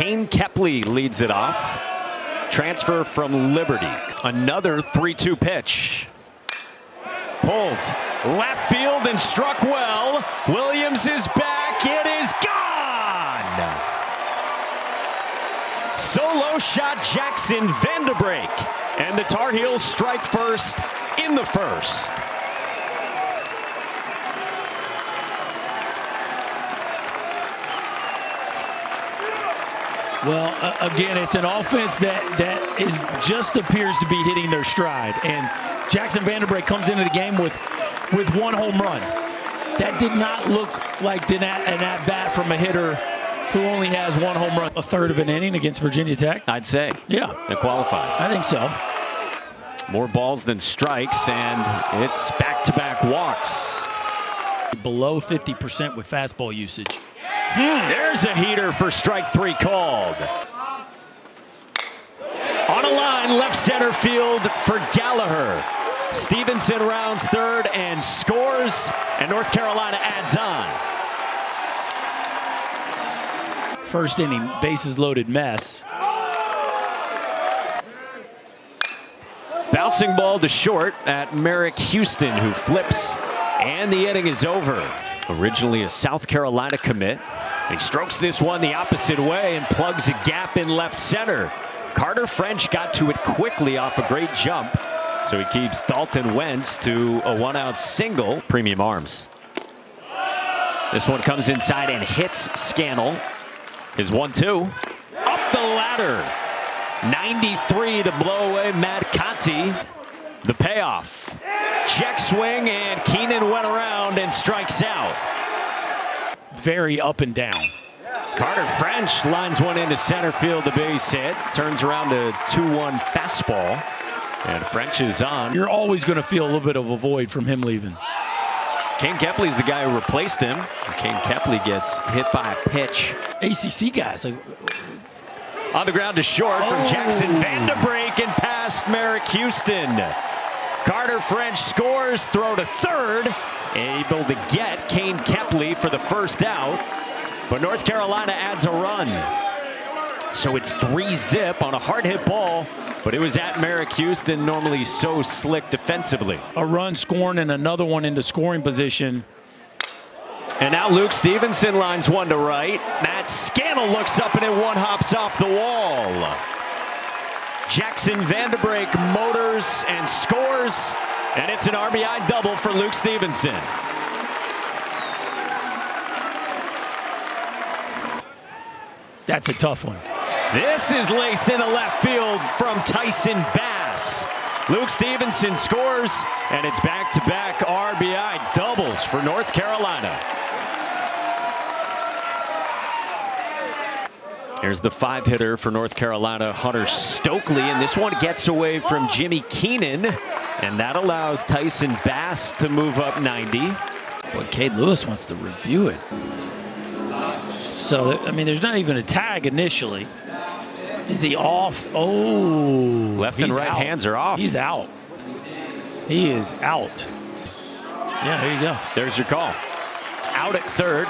Kane Kepley leads it off. Transfer from Liberty. Another 3-2 pitch. Pulled left field and struck well. Williams is back. It is gone. Solo shot Jackson Vanderbrake. And the Tar Heels strike first in the first. Well, again, it's an offense that is just appears to be hitting their stride. And Jackson Vanderbrake comes into the game with one home run. That did not look like an at-bat from a hitter who only has one home run. A third of an inning against Virginia Tech? I'd say. Yeah. It qualifies. I think so. More balls than strikes, and it's back-to-back walks. Below 50% with fastball usage. There's a heater for strike 3 called. On a line, left center field for Gallagher. Stevenson rounds third and scores, and North Carolina adds on. First inning, bases loaded mess. Bouncing ball to short at Merrick Houston, who flips, and the inning is over. Originally a South Carolina commit. He strokes this one the opposite way and plugs a gap in left center. Carter French got to it quickly off a great jump, so he keeps Dalton Wentz to a one-out single. Premium Arms. This one comes inside and hits Scannell. His 1-2. Up the ladder. 93 to blow away Matt Conti. The payoff. Check swing, and Keenan went around and strikes out. Very up and down. Carter French lines one into center field, the base hit. Turns around to 2-1 fastball. And French is on. You're always going to feel a little bit of a void from him leaving. Kane Kepley's the guy who replaced him. Kane Kepley gets hit by a pitch. ACC guys. On the ground to short from Jackson Vanderbrake and past Merrick Houston. Carter French scores, throw to third. Able to get Kane Kepley for the first out. But North Carolina adds a run. So it's 3-zip on a hard hit ball. But it was at Merrick Houston, normally so slick defensively. A run scoring and another one into scoring position. And now Luke Stevenson lines one to right. Matt Scannell looks up and it one hops off the wall. Jackson Vanderbrake motors and scores. And it's an RBI double for Luke Stevenson. That's a tough one. This is laced into left field from Tyson Bass. Luke Stevenson scores, and it's back-to-back RBI doubles for North Carolina. Here's the 5-hitter for North Carolina, Hunter Stokely, and this one gets away from Jimmy Keenan, and that allows Tyson Bass to move up 90. But Cade Lewis wants to review it. So, I mean, there's not even a tag initially. Is he off? Oh. Left and right hands are off. He's out. He is out. Yeah, there you go. There's your call. Out at third.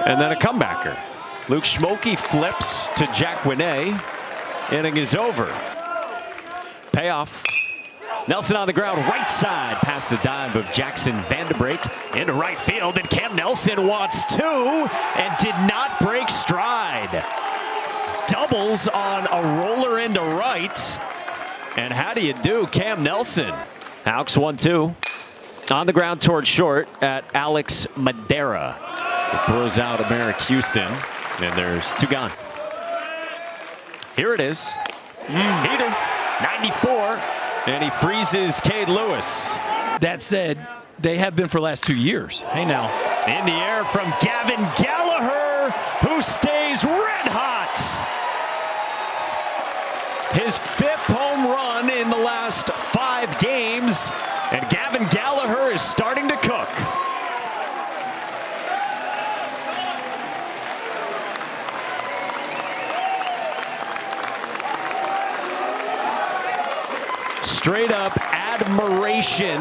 And then a comebacker. Luke Schmokey flips to Jack Winney. Inning is over. Payoff. Nelson on the ground, right side, past the dive of Jackson Vanderbrake into right field, and Cam Nelson wants two and did not break stride. Doubles on a roller into right. And how do you do, Cam Nelson? Hawks 1-2. On the ground towards short at Alex Madera. It throws out a Merrick Houston, and there's two gone. Here it is. Heater, 94. And he freezes Cade Lewis. That said, they have been for the last 2 years. Hey now. In the air from Gavin Gallagher, who stays red hot. His 5th home run in the last 5 games. And Gavin Gallagher is starting to cook. Straight up admiration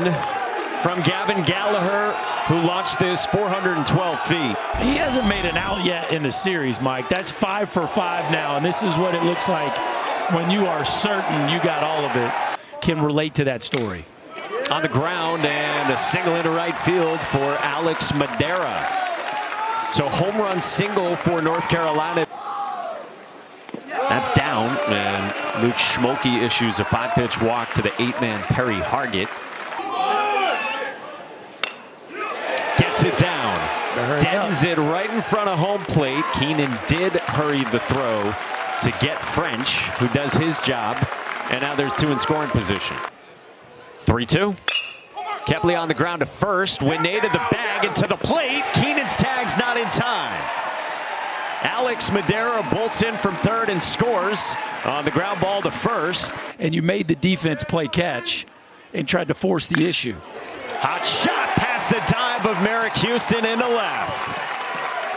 from Gavin Gallagher, who launched this 412 feet. He hasn't made an out yet in the series, Mike. That's 5 for 5 now, and this is what it looks like when you are certain you got all of it. Can relate to that story. On the ground and a single into right field for Alex Madera. So home run single for North Carolina. That's down, and Luke Schmolke issues a 5-pitch walk to the 8-man Perry Hargett. Gets it down. Dens it right in front of home plate. Keenan did hurry the throw to get French, who does his job. And now there's 2 in scoring position. 3-2. Kepley on the ground to first. Winay to the bag and to the plate. Keenan's tag's not in time. Alex Madera bolts in from third and scores on the ground ball to first. And you made the defense play catch and tried to force the issue. Hot shot past the dive of Merrick Houston into left.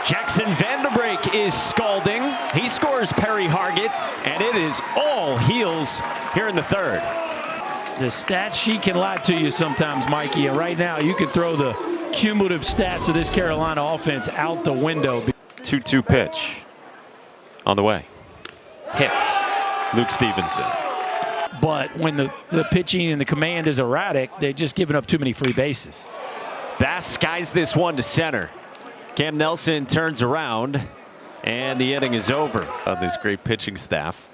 Jackson Vanderbrake is scalding. He scores Perry Hargett, and it is all heels here in the third. The stat sheet can lie to you sometimes, Mikey, and right now you could throw the cumulative stats of this Carolina offense out the window. 2-2 pitch on the way. Hits Luke Stevenson. But when the pitching and the command is erratic, they're just giving up too many free bases. Bass skies this one to center. Cam Nelson turns around, and the inning is over on this great pitching staff.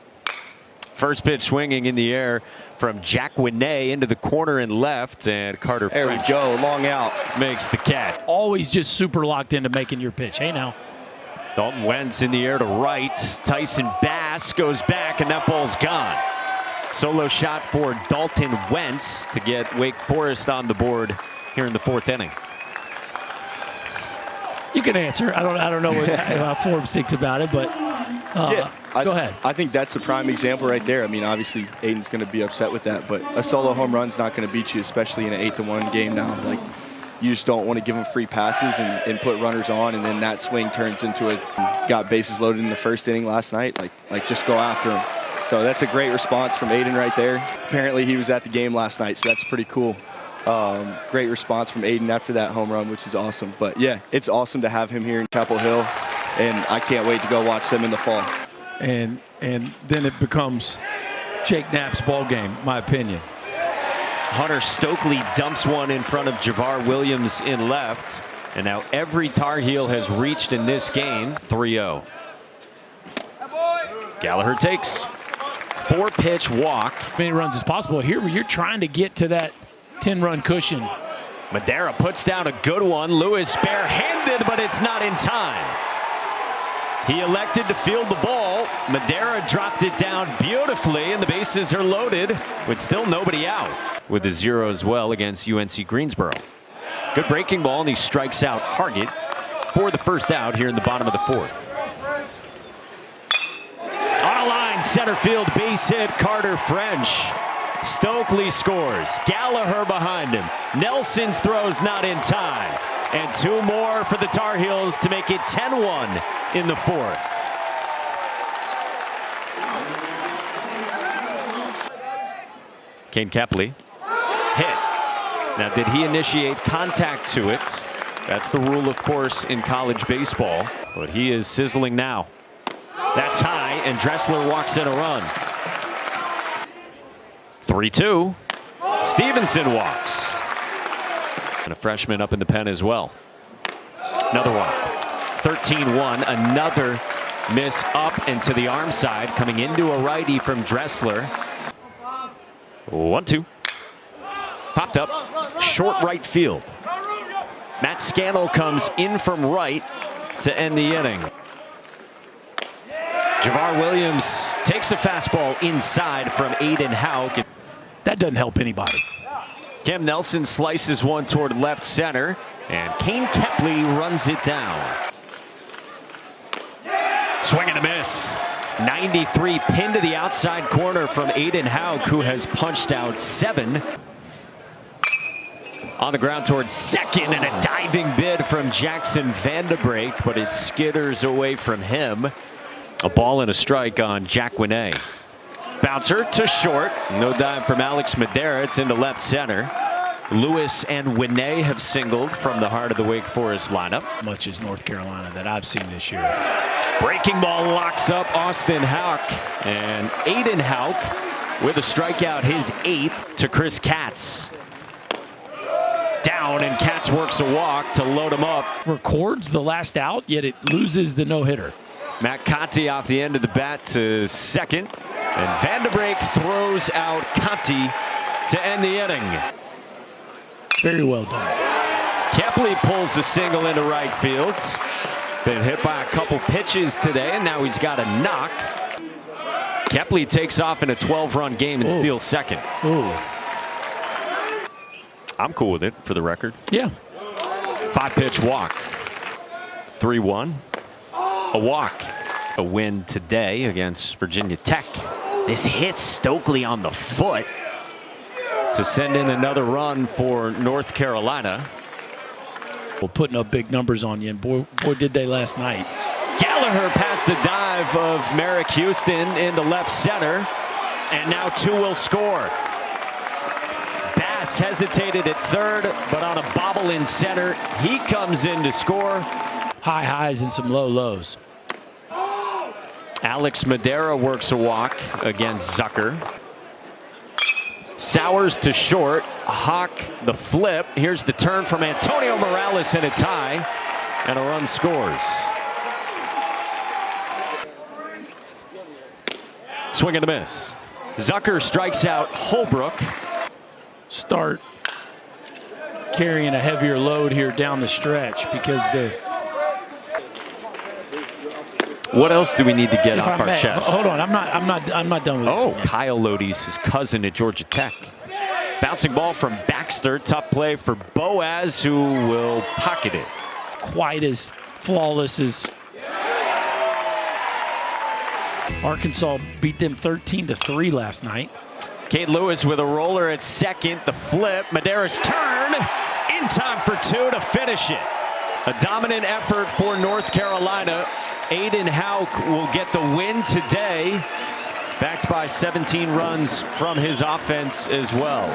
First pitch swinging in the air from Jack Winay into the corner and left, and Carter There French we go, long out. makes the catch. Always just super locked into making your pitch. Hey now. Dalton Wentz in the air to right. Tyson Bass goes back, and that ball's gone. Solo shot for Dalton Wentz to get Wake Forest on the board here in the 4th inning. You can answer. I don't know how Forbes thinks about it, but go ahead. I think that's a prime example right there. I mean, obviously, Aiden's going to be upset with that, but a solo home run's not going to beat you, especially in an 8-1 game now. Like, you just don't want to give them free passes and put runners on, and then that swing turns into a got bases loaded in the first inning last night. Like just go after him. So that's a great response from Aiden right there. Apparently, he was at the game last night, so that's pretty cool. Great response from Aiden after that home run, which is awesome. But yeah, it's awesome to have him here in Chapel Hill, and I can't wait to go watch them in the fall. And then it becomes Jake Knapp's ball game, my opinion. Hunter Stokely dumps one in front of Javar Williams in left, and now every Tar Heel has reached in this game. 3-0. Gallagher takes 4-pitch walk. As many runs as possible. Here you're trying to get to that 10-run cushion. Madera puts down a good one. Lewis barehanded, but it's not in time. He elected to field the ball. Madera dropped it down beautifully, and the bases are loaded with still nobody out. With a 0 as well against UNC Greensboro. Good breaking ball, and he strikes out Hargett for the first out here in the bottom of the 4th. On a line, center field base hit, Carter French. Stokely scores. Gallagher behind him. Nelson's throw's not in time. And 2 more for the Tar Heels to make it 10-1 in the 4th. Kane Kepley hit. Now, did he initiate contact to it? That's the rule, of course, in college baseball. But he is sizzling now. That's high, and Dressler walks in a run. 3-2. Stevenson walks. And a freshman up in the pen as well. Another walk. 13-1. Another miss up and to the arm side. Coming into a righty from Dressler. 1-2. Popped up. Short right field. Matt Scannell comes in from right to end the inning. Javar Williams takes a fastball inside from Aiden Hauk. That doesn't help anybody. Cam Nelson slices one toward left center, and Kane Kepley runs it down. Swing and a miss. 93 pin to the outside corner from Aiden Hauk, who has punched out 7. On the ground towards second, and a diving bid from Jackson Vanderbrake, but it skitters away from him. A ball and a strike on Jack Winay. Bouncer to short. No dive from Alex Madera. It's into left center. Lewis and Winay have singled from the heart of the Wake Forest lineup. Much as North Carolina that I've seen this year. Breaking ball locks up Austin Houck. And Aiden Houck with a strikeout, his 8th, to Chris Katz. Down, and Katz works a walk to load him up. Records the last out, yet it loses the no-hitter. Matt Conti off the end of the bat to second. And Vanderbrake throws out Conti to end the inning. Very well done. Kepley pulls a single into right field. Been hit by a couple pitches today, and now he's got a knock. Kepley takes off in a 12-run game and steals second. Ooh. I'm cool with it, for the record. Yeah. 5-pitch walk. 3-1. A walk. A win today against Virginia Tech. This hits Stokely on the foot to send in another run for North Carolina. Well, putting up big numbers on you, and boy did they last night. Gallagher past the dive of Merrick Houston into left center, and now 2 will score. Bass hesitated at third, but on a bobble in center, he comes in to score. High highs and some low lows. Alex Madera works a walk against Zucker. Sowers to short. Hawk the flip. Here's the turn from Antonio Morales, and it's high, and a run scores. Swing and a miss. Zucker strikes out Holbrook. Start carrying a heavier load here down the stretch because what else do we need to get off our chest? Hold on, I'm not done with this. Oh, Kyle Lody's his cousin at Georgia Tech. Bouncing ball from Baxter. Tough play for Boaz, who will pocket it. Quite as flawless as Arkansas beat them 13-3 last night. Cade Lewis with a roller at second. The flip. Madera's turn. In time for 2 to finish it. A dominant effort for North Carolina. Aiden Houck will get the win today, backed by 17 runs from his offense as well.